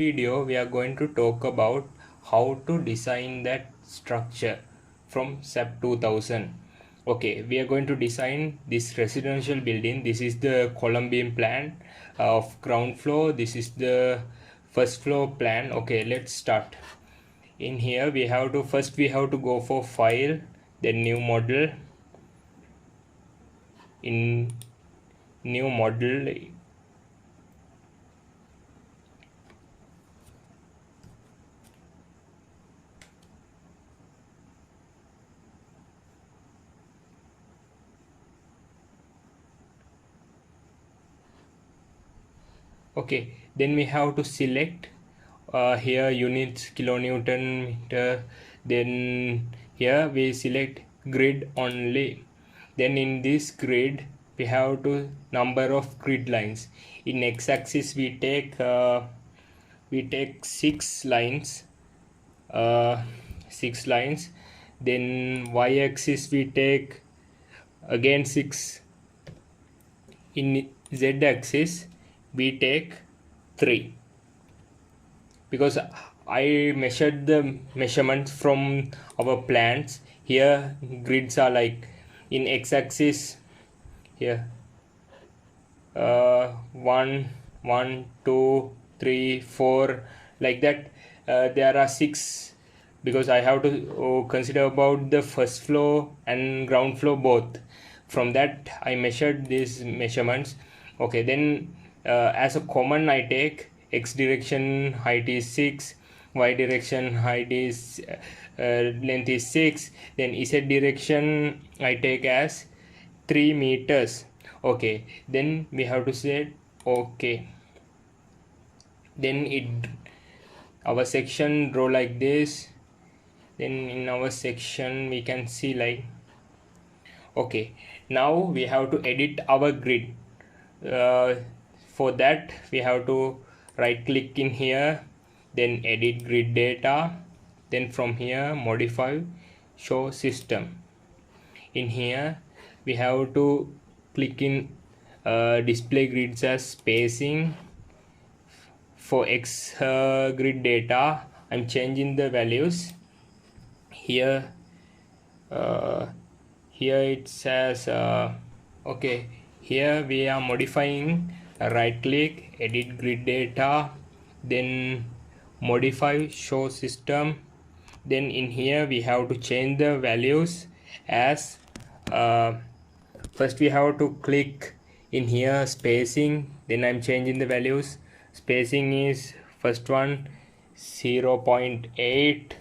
Video we are going to talk about how to design that structure from SAP 2000. Okay, we are going to design this residential building. This is the column beam plan of ground floor. This is the first floor plan. Okay, let's start. In here we have to go for file, then new model. In new model, okay, then we have to select here units kilonewton meter. Then here we select grid only. Then in this grid we have to number of grid lines. In x-axis we take 6 lines, uh, 6 lines. Then y-axis we take again 6. In z-axis we take 3, because I measured the measurements from our plans. Here grids are like in x-axis here 1 1 2 3 4, like that. There are 6 because I have to consider about the first floor and ground floor both. From that I measured these measurements. Okay, then as a common I take x direction height is 6, y direction height is length is 6, then z direction I take as 3 meters. Okay, then we have to say okay. Then our section draw like this. Then in our section we can see like, okay, now we have to edit our grid. For that we have to right click in here, then edit grid data, then from here modify show system. In here we have to click in display grids as spacing. For x grid data I'm changing the values here. Here it says okay, here we are modifying. Right click, edit grid data, then modify show system. Then in here we have to change the values as first we have to click in here spacing, then I'm changing the values. Spacing is first one 0.8,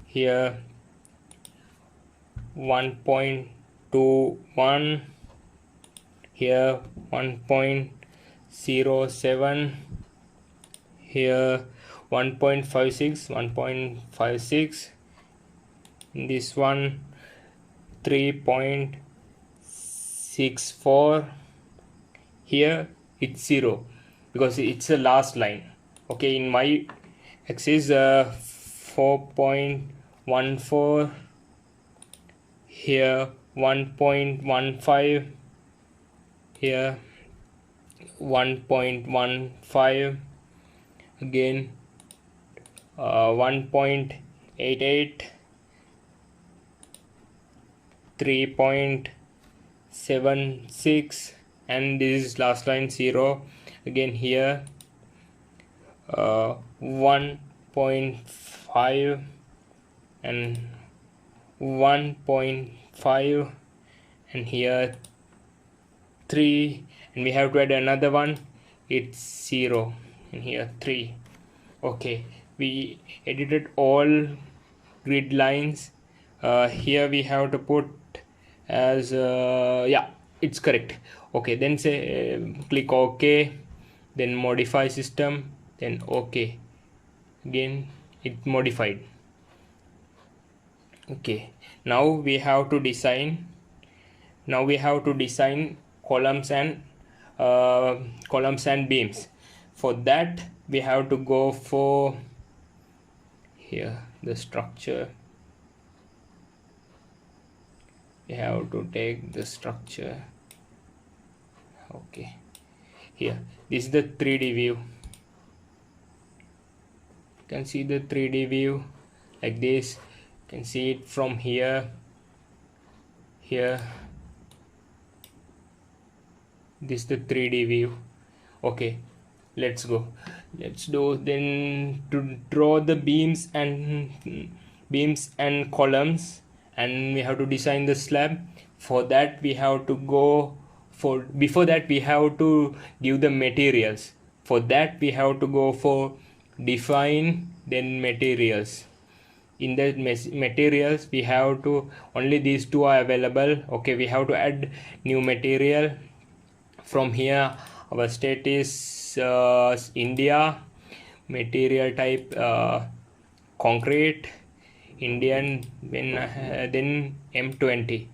here 1.21, here 1.07, here 1.56, this one 3.64, here it's 0 because it's the last line. Okay, in my axis 4.14, here 1.15, here 1.15, again 1.88, 3.76, and this is last line 0. Again here 1.5 and 1.5, and here 3, and we have to add another one, it's 0, and here 3. Okay, we edited all grid lines. Here we have to put as yeah, it's correct. Okay, then say click OK, then modify system, then OK, again it modified. Okay, now we have to design columns and beams. For that we have to go for here the structure. We have to take the structure. Okay, here this is the 3D view. can see the 3D view like this. You can see it from here. This is the 3D view. Okay, let's go. Let's do then to draw the beams and columns, and we have to design the slab. For that we have to go for before that we have to give the materials. For that we have to go for define, then materials. In the materials we have to only these two are available. Okay, we have to add new material. From here our state is India. Material type concrete Indian. Then M20.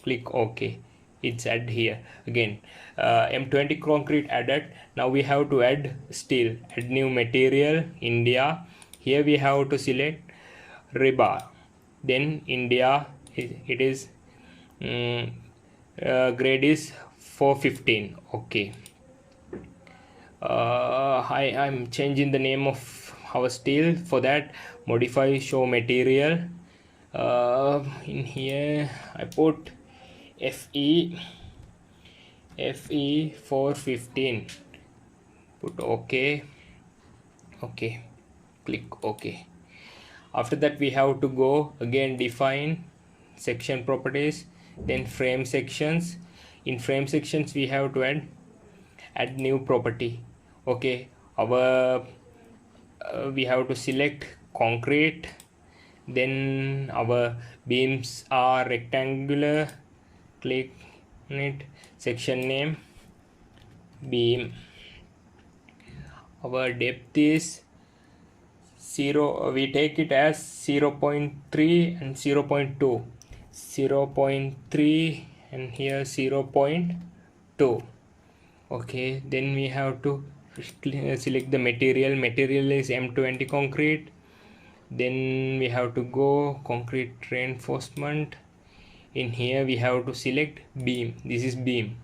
Click OK. It's add here again. M20 concrete added. Now we have to add steel. Add new material India. Here we have to select rebar. Then India, it is grade is 415. Okay. I'm changing the name of our steel. For that, modify show material. In here I put FE 415. Put OK. Click OK. After that we have to go again define section properties, then frame sections. In frame sections we have to add new property. Okay, our we have to select concrete. Then our beams are rectangular. Click on it. Section name beam. Our depth is 0. We take it as 0.3 and 0.2. 0.3 and here 0.2. Okay, then we have to select the material. Material is M20 concrete. Then we have to go concrete reinforcement. In here we have to select beam. This is beam.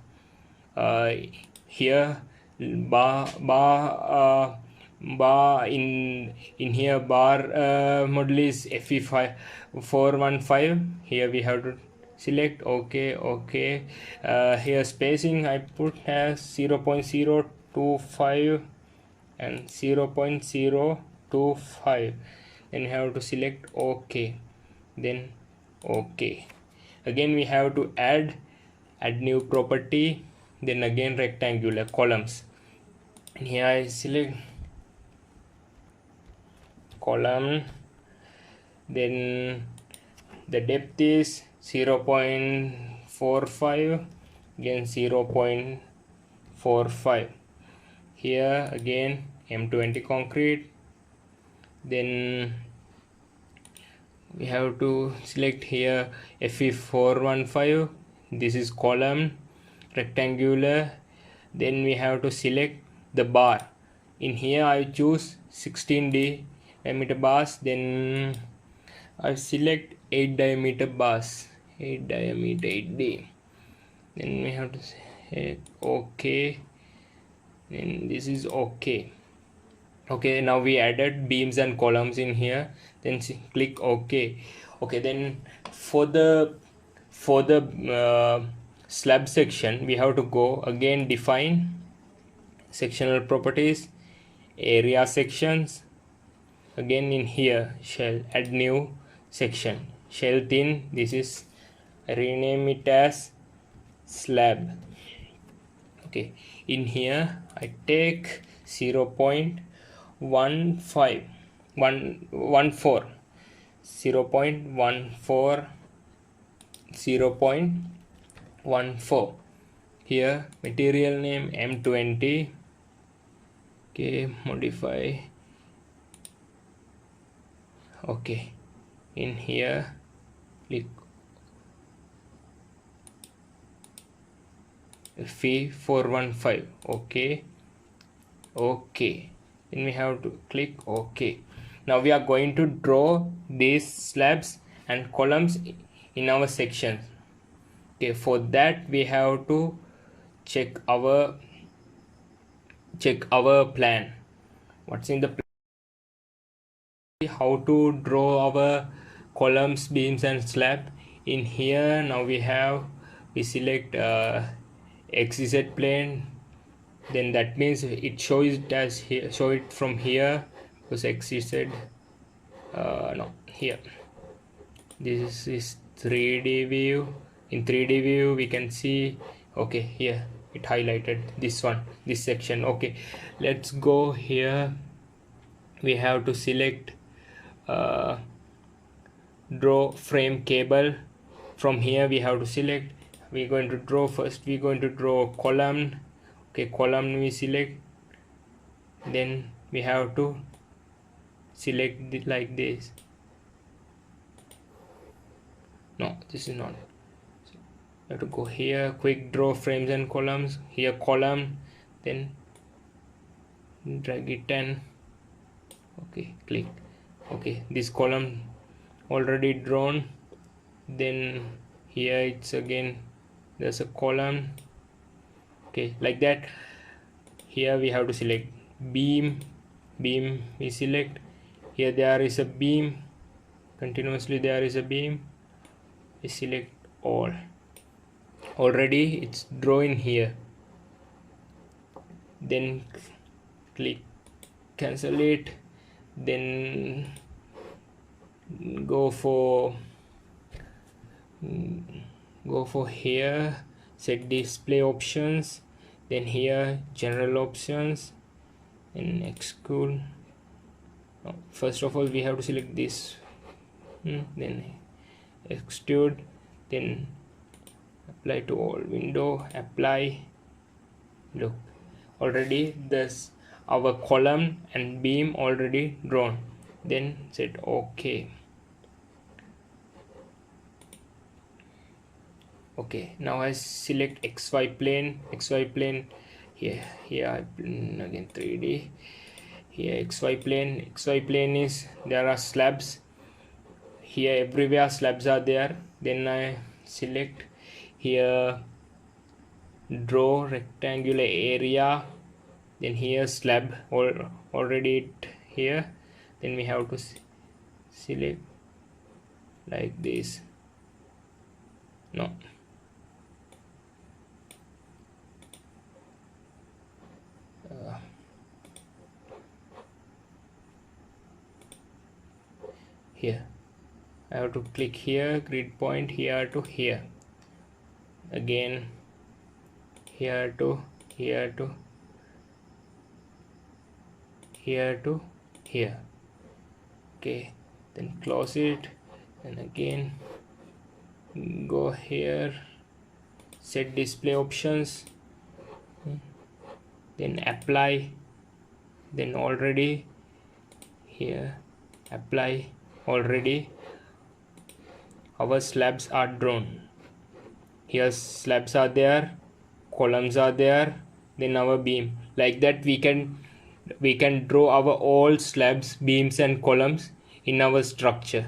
Here bar in here bar model is FE5 415. Here we have to select okay. Here spacing I put as 0.025 and 0.025. then we have to select OK. Then OK. Again we have to add new property. Then again rectangular columns. And here I select column. Then the depth is 0.45. Again 0.45. Here again M20 concrete. Then we have to select here FE415. This is column rectangular. Then we have to select the bar. In here I choose 16D diameter bars. Then I select 8 diameter bars. 8 diameter 8D. Then we have to say OK. Then this is OK. Okay, now we added beams and columns in here. Then click OK. Okay, then for the slab section we have to go again define sectional properties, area sections. Again in here shell, add new section, shell thin. This is rename it as slab. Okay, in here I take 0.14 0.14. Here material name M20. Okay, modify. Okay, in here click FE415. Okay. Then we have to click OK. Now we are going to draw these slabs and columns in our sections. Okay, for that we have to check our plan. What's in the plan? how to draw our columns, beams and slab. In here now we select XZ plane, then that means it shows it as here, show it from here, because XZ no, here this is 3D view. In 3D view we can see, okay, here it highlighted this one, this section. Okay, let's go here. We have to select draw frame cable. From here we have to select, we're going to draw, first we're going to draw column. Okay, column we select, then we have to select it like this. No, this is not. So you have to go here, quick draw frames and columns. Here column, then drag it and okay, click. Okay, this column already drawn. Then here it's again there's a column. Okay, like that. Here we have to select beam we select. Here there is a beam, continuously there is a beam. We select all. Already it's drawn here. Then click cancel it, then go for here, set display options, then here general options and exclude. First of all we have to select this, then extrude, then apply to all window, apply. Look, already this our column and beam already drawn. Then set OK. Okay, now I select XY plane. Here again 3D. Here XY plane is, there are slabs. Here everywhere slabs are there. Then I select here draw rectangular area, then here slab already it here. Then we have to select like this. No, here I have to click here, grid point here to here, again here to here to here to here. Okay, then close it, and again go here, set display options, then apply, then already here apply. Already our slabs are drawn. Here slabs are there, columns are there, then our beam. Like that we can draw our all slabs, beams and columns in our structure.